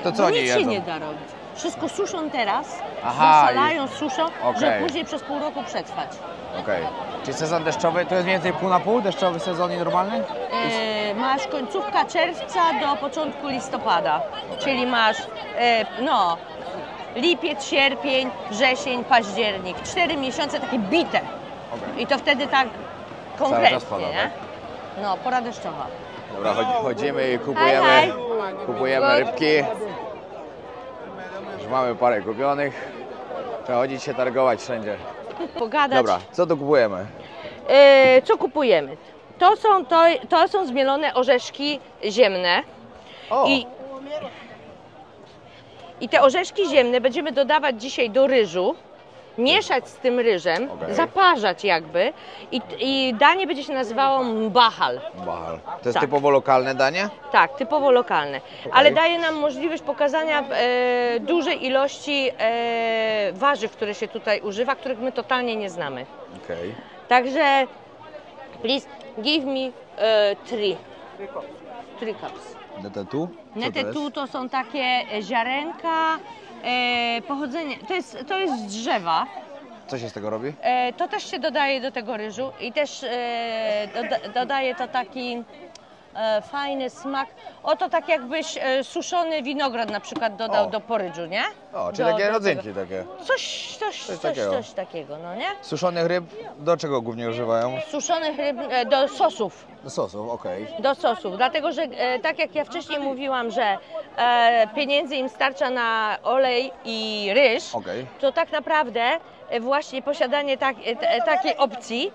To co Bo oni nic się jedzą? nie da robić. Wszystko suszą teraz, Aha, zasalają, suszą, Okej. żeby później przez pół roku przetrwać. Okej. Czyli sezon deszczowy, to jest mniej więcej pół na pół deszczowy sezon i normalny? Masz końcówka czerwca do początku listopada. Czyli masz lipiec, sierpień, wrzesień, październik. 4 miesiące takie bite. Okej. I to wtedy tak czas konkretnie, pada, nie? tak? No, pora deszczowa. Dobra, chodzimy i Hi, kupujemy rybki. Już mamy parę kupionych. Trzeba chodzić się targować wszędzie. Pogadać. Dobra, co tu kupujemy? Co kupujemy? To są zmielone orzeszki ziemne. O, I te orzeszki ziemne będziemy dodawać dzisiaj do ryżu, mieszać z tym ryżem, Okej. zaparzać jakby i danie będzie się nazywało mbahal. Bahal. To jest Tak. typowo lokalne danie? Tak, typowo lokalne, ale daje nam możliwość pokazania dużej ilości warzyw, które się tutaj używa, których my totalnie nie znamy. Okej. Także Please give me three cups. Netetu? Netetu to są takie ziarenka pochodzenia, to jest z drzewa. Co się z tego robi? To też się dodaje do tego ryżu i też dodaje to taki fajny smak. Oto tak jakbyś suszony winogron na przykład dodał do porydżu, nie? O, czyli takie rodzynki takie. Coś takiego, no nie? Suszonych ryb do czego głównie używają? Suszonych ryb do sosów. Do sosów, okej. Do sosów, dlatego że tak jak ja wcześniej mówiłam, że pieniędzy im starcza na olej i ryż, Okej. to tak naprawdę właśnie posiadanie takiej opcji,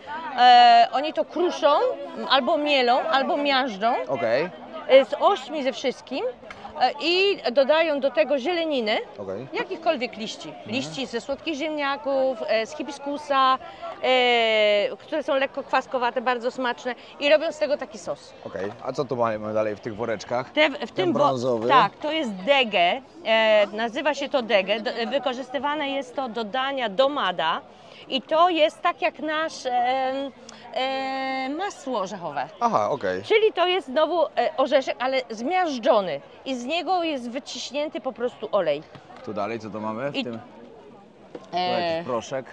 oni to kruszą, albo mielą, albo miażdżą, Okej. z ośmi ze wszystkim i dodają do tego zieleniny, Okej. jakichkolwiek liści. Liści ze słodkich ziemniaków, z hibiskusa, które są lekko kwaskowate, bardzo smaczne i robią z tego taki sos. Okej. A co tu mamy dalej w tych woreczkach? W tym brązowy? Tak, to jest dege, nazywa się to dege, wykorzystywane jest to do dania domada i to jest tak jak nasz masło orzechowe. Aha, okej. Czyli to jest znowu orzeszek, ale zmiażdżony i z niego jest wyciśnięty po prostu olej. Tu dalej, co tu mamy w I- tym? Tu jakiś proszek.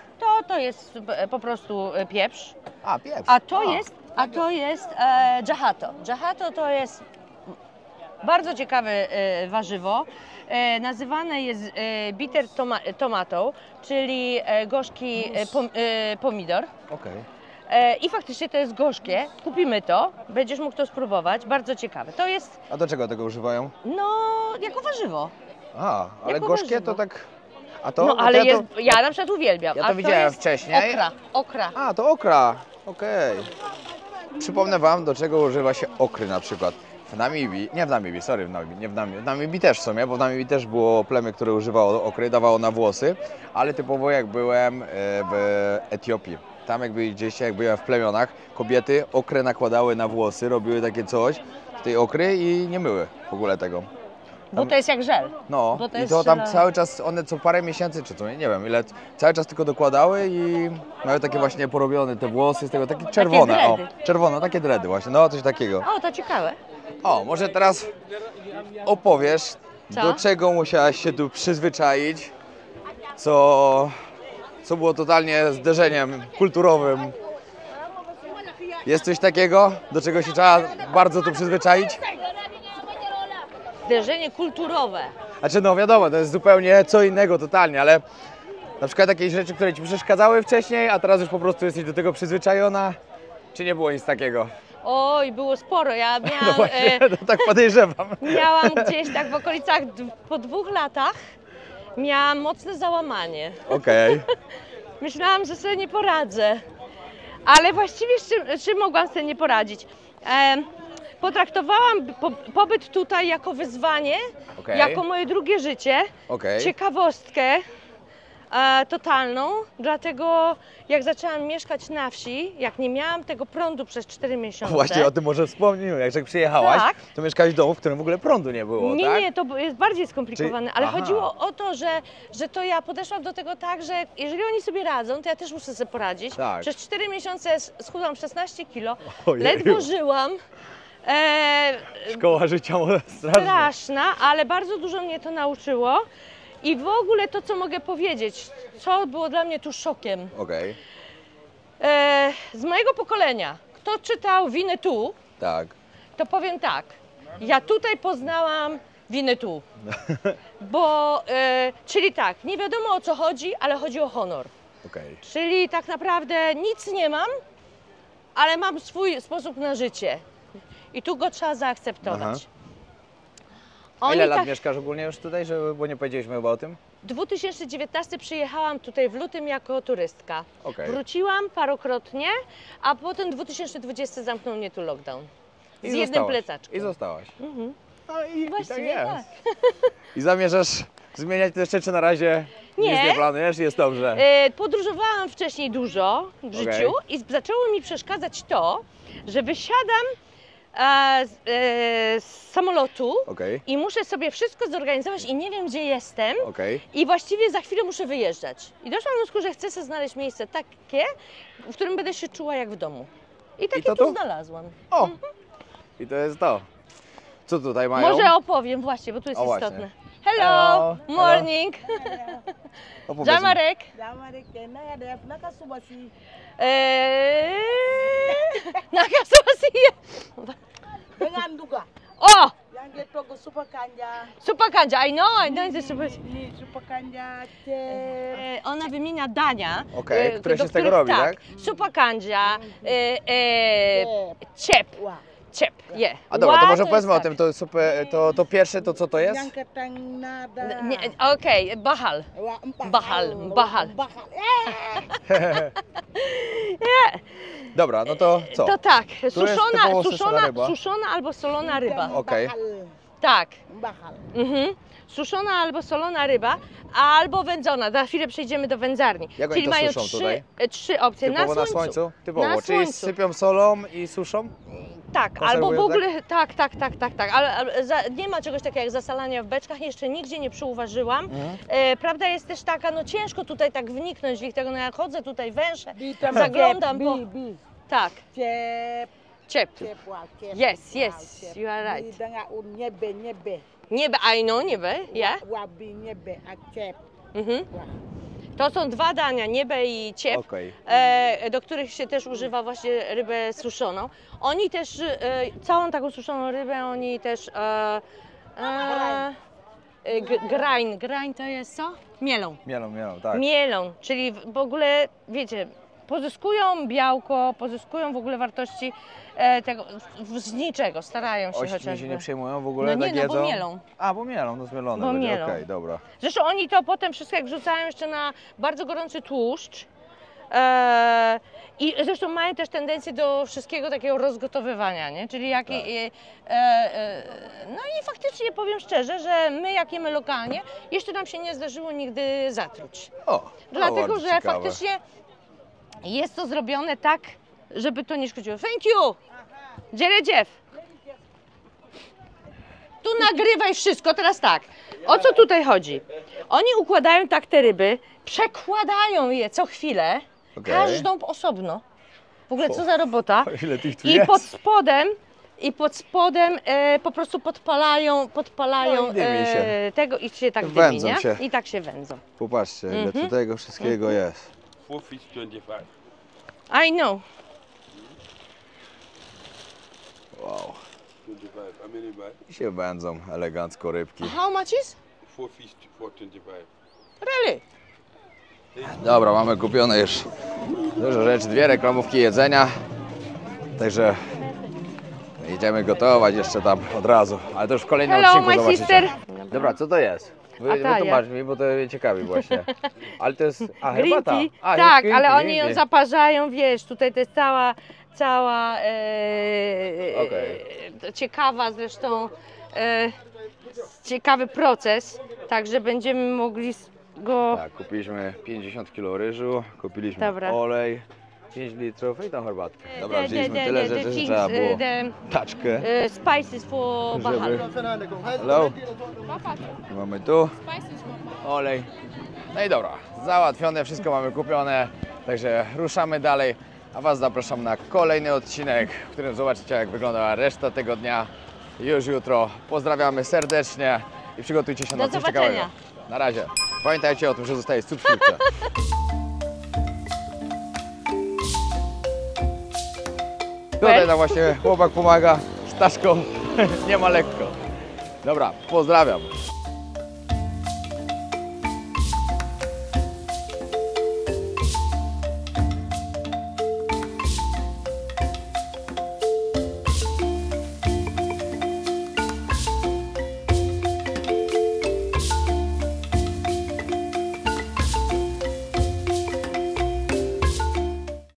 To jest po prostu pieprz. A, pieprz. A to jest jahato. Jahato to jest bardzo ciekawe warzywo. Nazywane jest bitter tomato, czyli gorzki pomidor. Okej. I faktycznie to jest gorzkie. Kupimy to, będziesz mógł to spróbować. Bardzo ciekawe. To jest, A do czego tego używają? no, jako warzywo. A, ale Jako gorzkie warzywo. to tak... A to? No, to ale ja jest, to... ja na przykład uwielbiam. Ja A to widziałem jest wcześniej. Okra. A, to okra. Okej. Przypomnę wam, do czego używa się okry na przykład. W Namibii, nie w Namibii, sorry, w Namibii też w sumie, bo w Namibii też było plemię, które używało okry, dawało na włosy, ale typowo jak byłem w Etiopii, tam jak byłem w plemionach, kobiety okrę nakładały na włosy, robiły takie coś z tej okry i nie myły w ogóle tego. Bo to jest jak żel. No Bo to i jest to tam żelazne. cały czas, one co parę miesięcy, czy co, nie wiem ile, cały czas tylko dokładały i miały takie właśnie porobione te włosy z tego, takie czerwone, dready. czerwone, takie dredy właśnie, no coś takiego. O, to ciekawe. O, może teraz opowiesz, Co? do czego musiałaś się tu przyzwyczaić, co było totalnie zderzeniem kulturowym. Jest coś takiego, do czego się trzeba bardzo tu przyzwyczaić? Zderzenie kulturowe. Znaczy no wiadomo, to jest zupełnie co innego totalnie, ale na przykład jakieś rzeczy, które Ci przeszkadzały wcześniej, a teraz już po prostu jesteś do tego przyzwyczajona, czy nie było nic takiego? Oj, było sporo. Ja No miałam, właśnie, to tak podejrzewam. miałam gdzieś tak w okolicach po 2 latach miałam mocne załamanie. Okej. Myślałam, że sobie nie poradzę. Ale właściwie z czym mogłam sobie nie poradzić? Potraktowałam pobyt tutaj jako wyzwanie, Okej. jako moje drugie życie, Okej. ciekawostkę totalną, dlatego jak zaczęłam mieszkać na wsi, jak nie miałam tego prądu przez 4 miesiące. Właśnie o tym może wspomnimy, jak przyjechałaś, Tak. to mieszkałeś w domu, w którym w ogóle prądu nie było, Nie, tak? nie, to jest bardziej skomplikowane, Czyli- ale aha. chodziło o to, że to ja podeszłam do tego tak, że jeżeli oni sobie radzą, to ja też muszę sobie poradzić. Tak. Przez 4 miesiące schudłam 16 kilo, Ojeju. ledwo żyłam. Szkoła życia może straszna. Straszna, ale bardzo dużo mnie to nauczyło. I w ogóle to, co mogę powiedzieć, co było dla mnie tu szokiem. Okej, Z mojego pokolenia, kto czytał Winnetou, tak. to powiem tak, ja tutaj poznałam Winnetou, bo, czyli tak, nie wiadomo o co chodzi, ale chodzi o honor. Okej. Czyli tak naprawdę nic nie mam, ale mam swój sposób na życie i tu go trzeba zaakceptować. A ile Oni lat tak, mieszkasz ogólnie już tutaj, bo nie powiedzieliśmy chyba o tym? 2019 przyjechałam tutaj w lutym jako turystka. Okej. Wróciłam parokrotnie, a potem 2020 zamknął mnie tu lockdown. Z jednym zostałaś. plecaczkiem. I zostałaś. No i tak Właściwie jest. tak. I zamierzasz zmieniać te rzeczy, czy na razie Nie. nic nie planujesz? Jest dobrze. Podróżowałam wcześniej dużo w życiu i zaczęło mi przeszkadzać to, że wysiadam z samolotu Okej, i muszę sobie wszystko zorganizować i nie wiem, gdzie jestem. okej. I właściwie za chwilę muszę wyjeżdżać. I doszłam do wniosku, że chcę sobie znaleźć miejsce takie, w którym będę się czuła jak w domu. I takie to tu tu? znalazłam. O! I to jest to. Co tutaj mają? Może opowiem właśnie, bo tu jest O, właśnie. istotne. Hello, Hello. morning. Opowiedz mi. Jamarek. Nakasubasiya. Dengan duga. Oh, Yang dia togok super kanja. super kanja. I know the super. Ni super kanja, cep. Ona wymienia dania, Okej, które się do z tego których robi, tak? Super kanja, ciep, Wah. ciep, yeah. A dobra, to Ła, może jest powiedzmy o tak. tym, to, super, to pierwsze, to co to jest? Yang ketang nada. Nie, Okej, bahal. Wah, Bahal, bahal. Bahal. Dobra, no to co? To tak, typowo suszona ryba. suszona albo solona ryba. Okej. Bahal. Tak. Bahal. Mhm. Suszona albo solona ryba, albo wędzona. Za chwilę przejdziemy do wędzarni. Jak oni Czyli to mają suszą tutaj? trzy opcje. Typowo na słońcu? Typowo, Na czyli słońcu. sypią solą i suszą? Tak, albo Konserwują, w ogóle, tak, ale nie ma czegoś takiego jak zasalanie w beczkach, jeszcze nigdzie nie przyuważyłam. Mhm. Prawda jest też taka, no ciężko tutaj tak wniknąć w ich tego, no jak chodzę tutaj, węszę, Bitam zaglądam cep, po... bi. Tak, Cep. ciep. Cep, wah, cep. Yes, Wah, yes, cep. you are Ni right. dengan nyebe, nyebe. Niebe, I know, niebe, ja? Wah, bi nyebe, a cep. Mhm. Wah. To są dwa dania, niebe i ciep, Okej. do których się też używa właśnie rybę suszoną. Oni też, całą taką suszoną rybę, oni też grain to jest co? Mielą. Mielą, tak. Mielą, czyli w ogóle, wiecie, pozyskują białko, pozyskują w ogóle wartości tego z niczego, starają się Ośmi chociażby. się nie przejmują w ogóle, No nie, tak no jedzą? bo mielą. A, bo mielą, no zmielone Bo będzie, mielą. okej, dobra. Zresztą oni to potem wszystko jak wrzucają jeszcze na bardzo gorący tłuszcz. I zresztą mają też tendencję do wszystkiego takiego rozgotowywania, nie? Czyli jak Tak. no i faktycznie powiem szczerze, że my jak jemy lokalnie, jeszcze nam się nie zdarzyło nigdy zatruć. O, Dlatego, bardzo że ciekawe. faktycznie jest to zrobione tak, żeby to nie szkodziło. Thank you! Jeff. Tu nagrywaj wszystko, teraz tak. O co tutaj chodzi? Oni układają tak te ryby, przekładają je co chwilę, Okej. każdą osobno. W ogóle co za robota. Ile tych tu I jest? pod spodem po prostu podpalają No i dymi się. tego i się tak dymi, Wędzą nie? się. I tak się wędzą. Popatrzcie, ile Mhm. tu tego wszystkiego jest. 4 fish 25. I know. Wow. 25. How many buy? I się wędzą elegancko rybki. How much is? 4 fish 425. Really? Dobra, mamy kupione już dużo rzeczy, 2 reklamówki jedzenia. Także idziemy gotować jeszcze tam od razu, ale to już w kolejnym Hello, odcinku my zobaczycie. sister. Dobra, co to jest? Ataja. Wytłumacz mi, bo to mnie ciekawi właśnie. Ale to jest... A, Green herbata. tea. A, Tak, jest green ale tea, oni ją green tea. zaparzają, wiesz, tutaj to jest cała ciekawa zresztą, ciekawy proces, także będziemy mogli go... Tak, kupiliśmy 50 kg ryżu, kupiliśmy Dobra. olej, 5 litrów i tą herbatkę. Dobra, wzięliśmy tyle rzeczy, że trzeba było taczkę. Spices for bahal. Hello. Mamy tu olej. No i dobra, załatwione, wszystko mamy kupione, także ruszamy dalej. A Was zapraszam na kolejny odcinek, w którym zobaczycie, jak wyglądała reszta tego dnia już jutro. Pozdrawiamy serdecznie i przygotujcie się Do na coś zobaczenia. ciekawego. Na razie. Pamiętajcie o tym, że zostaje subskrypcja. Tutaj nam właśnie chłopak pomaga z taszką. Nie ma lekko. Dobra, pozdrawiam.